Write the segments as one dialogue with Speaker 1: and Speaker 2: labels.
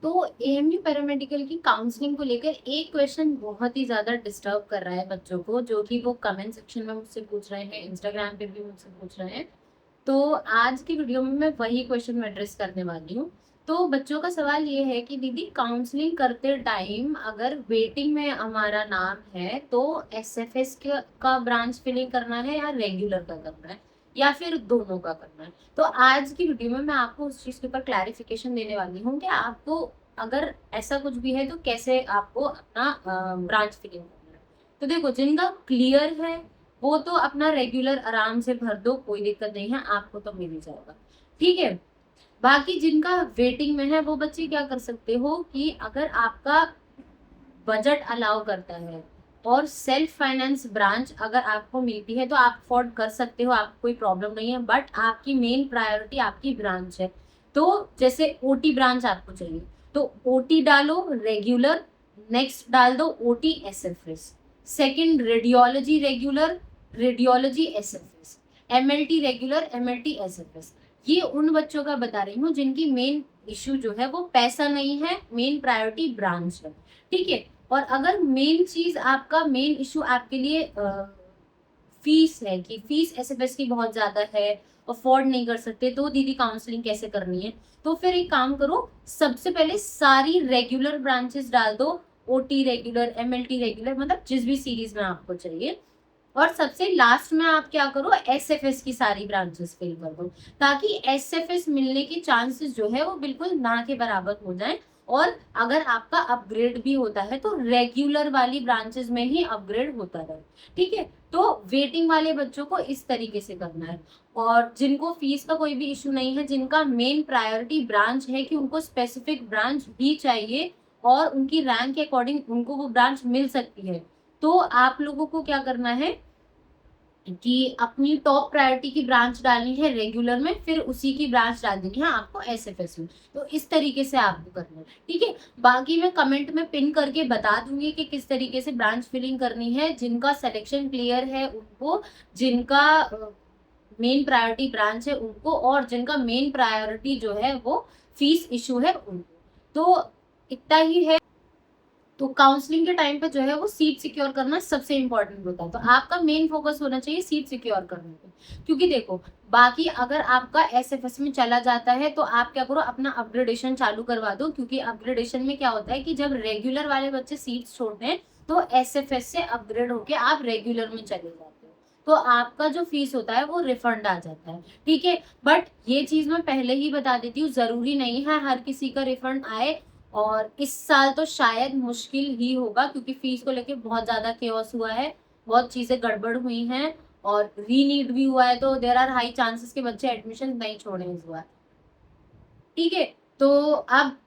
Speaker 1: तो AMU paramedical की counselling को लेकर एक क्वेश्चन बहुत ही ज़्यादा डिस्टर्ब कर रहा है बच्चों को, जो कि वो कमेंट सेक्शन में मुझसे पूछ रहे हैं, इंस्टाग्राम पे भी मुझसे पूछ रहे हैं। तो आज की वीडियो में मैं वही क्वेश्चन एड्रेस करने वाली हूँ। तो बच्चों का सवाल ये है कि दीदी, काउंसलिंग करते टाइम अगर वेटिंग में हमारा नाम है तो एसएफएस का ब्रांच फिलिंग करना है या रेगुलर का करना है या फिर दोनों का करना है। तो आज की वीडियो में मैं आपको उस चीज़ के ऊपर क्लैरिफिकेशन देने वाली हूँ कि आपको अगर ऐसा कुछ भी है तो कैसे आपको अपना ब्रांच फिलिंग करना है। तो देखो, जिनका क्लियर है वो तो अपना रेगुलर आराम से भर दो, कोई दिक्कत नहीं है, आपको तो मिल ही जाएगा। ठीक है। बाकी जिनका वेटिंग में है वो बच्चे क्या कर सकते हो कि अगर आपका बजट अलाउ करता है और सेल्फ फाइनेंस ब्रांच अगर आपको मिलती है तो आप अफोर्ड कर सकते हो, आपको कोई प्रॉब्लम नहीं है। बट आपकी मेन प्रायोरिटी आपकी ब्रांच है। तो जैसे ओटी ब्रांच आपको चाहिए तो ओटी डालो रेगुलर, नेक्स्ट डाल दो OT SFS, second radiology regular, radiology SFS, MLT regular, MLT SFS. ये उन बच्चों का बता रही हूँ जिनकी मेन इश्यू जो है वो पैसा नहीं है, मेन प्रायोरिटी ब्रांच है। ठीक है। और अगर मेन चीज आपका मेन इशू आपके लिए फीस है कि फीस एसएफएस की बहुत ज्यादा है, अफोर्ड नहीं कर सकते, तो दीदी काउंसलिंग कैसे करनी है, तो फिर एक काम करो, सबसे पहले सारी रेगुलर ब्रांचेस डाल दो, ओटी रेगुलर, एमएलटी रेगुलर, मतलब जिस भी सीरीज में आपको चाहिए। और सबसे लास्ट में आप क्या करो, एसएफएस की सारी ब्रांचेस फिल कर दो, ताकि एसएफएस मिलने के चांसेस जो है वो बिल्कुल ना के बराबर हो जाए। और अगर आपका अपग्रेड भी होता है तो रेगुलर वाली ब्रांचेस में ही अपग्रेड होता रहे। ठीक है। तो वेटिंग वाले बच्चों को इस तरीके से करना है। और जिनको फीस का कोई भी इशू नहीं है, जिनका मेन प्रायोरिटी ब्रांच है कि उनको स्पेसिफिक ब्रांच भी चाहिए और उनकी रैंक के अकॉर्डिंग उनको वो ब्रांच मिल सकती है, तो आप लोगों को क्या करना है कि अपनी टॉप प्रायोरिटी की ब्रांच डालनी है रेगुलर में, फिर उसी की ब्रांच डाल देनी है आपको एसएफएस में। तो इस तरीके से आपको करना है। ठीक है। बाकी मैं कमेंट में पिन करके बता दूंगी कि किस तरीके से ब्रांच फिलिंग करनी है, जिनका सिलेक्शन क्लियर है उनको, जिनका मेन प्रायोरिटी ब्रांच है उनको, और जिनका मेन प्रायोरिटी जो है वो फीस इशू है उनको। तो इतना ही है। तो काउंसलिंग के टाइम पे जो है वो सीट सिक्योर करना सबसे इंपॉर्टेंट होता है। तो आपका मेन फोकस होना चाहिए सीट सिक्योर करने पे, क्योंकि देखो, बाकी अगर आपका एसएफएस में चला जाता है तो आप क्या करो, अपना अपग्रेडेशन चालू करवा दो, क्योंकि अपग्रेडेशन में क्या होता है कि जब रेगुलर वाले बच्चे सीट्स छोड़ते हैं तो एसएफएस से अपग्रेड होके आप रेगुलर में चले जाते हो, तो आपका जो फीस होता है वो रिफंड आ जाता है। ठीक है। बट ये चीज मैं पहले ही बता देती हूँ, जरूरी नहीं है हर किसी का रिफंड आए, और इस साल तो शायद मुश्किल ही होगा, क्योंकि फीस को लेके बहुत ज्यादा केओस हुआ है, बहुत चीजें गड़बड़ हुई हैं, और रीनीट भी हुआ है, तो देर आर हाई चांसेस के बच्चे एडमिशन नहीं छोड़े इस बार। ठीक है। तो अब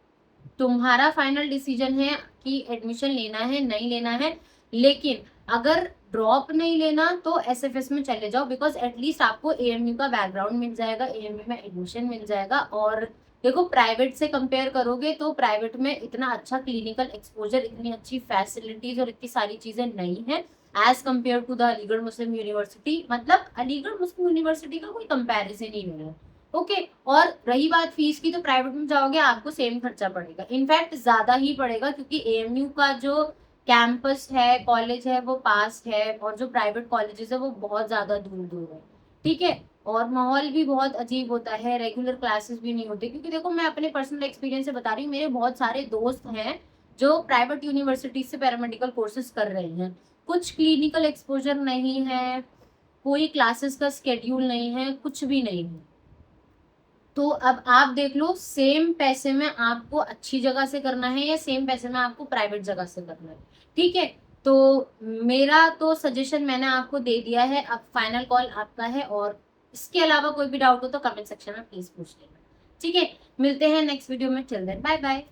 Speaker 1: तुम्हारा फाइनल डिसीजन है कि एडमिशन लेना है नहीं लेना है, लेकिन अगर ड्रॉप नहीं लेना तो एसएफएस में चले जाओ, बिकॉज एटलीस्ट आपको एएमयू का बैकग्राउंड मिल जाएगा, एएमयू में एडमिशन मिल जाएगा। और देखो, प्राइवेट से कंपेयर करोगे तो प्राइवेट में इतना अच्छा क्लिनिकल एक्सपोजर, इतनी अच्छी फैसिलिटीज और इतनी सारी चीजें नहीं है as compare to the Aligarh Muslim university. मतलब अलीगढ़ मुस्लिम यूनिवर्सिटी का कोई कंपेरिजन ही नहीं है। ओके। और रही बात फीस की, तो प्राइवेट में जाओगे आपको सेम खर्चा पड़ेगा, इनफैक्ट ज्यादा ही पड़ेगा, क्योंकि एएमयू का जो कैंपस है, कॉलेज है, वो पास है, और जो प्राइवेट कॉलेजेस है वो बहुत ज्यादा दूर दूर है। ठीक है। और माहौल भी बहुत अजीब होता है, रेगुलर क्लासेस भी नहीं होते, क्योंकि देखो, मैं अपने पर्सनल एक्सपीरियंस से बता रही हूँ, मेरे बहुत सारे दोस्त हैं जो प्राइवेट यूनिवर्सिटी से पैरामेडिकल कोर्सेज कर रहे हैं, कुछ क्लिनिकल एक्सपोजर नहीं है, कोई क्लासेस का स्केड्यूल नहीं है, कुछ भी नहीं है। तो अब आप देख लो, सेम पैसे में आपको अच्छी जगह से करना है या सेम पैसे में आपको प्राइवेट जगह से करना है। ठीक है। तो मेरा तो सजेशन मैंने आपको दे दिया है, अब फाइनल कॉल आपका है, और इसके अलावा कोई भी डाउट हो तो कमेंट सेक्शन में प्लीज पूछ लेना। ठीक है। मिलते हैं नेक्स्ट वीडियो में, टिल देन बाय बाय।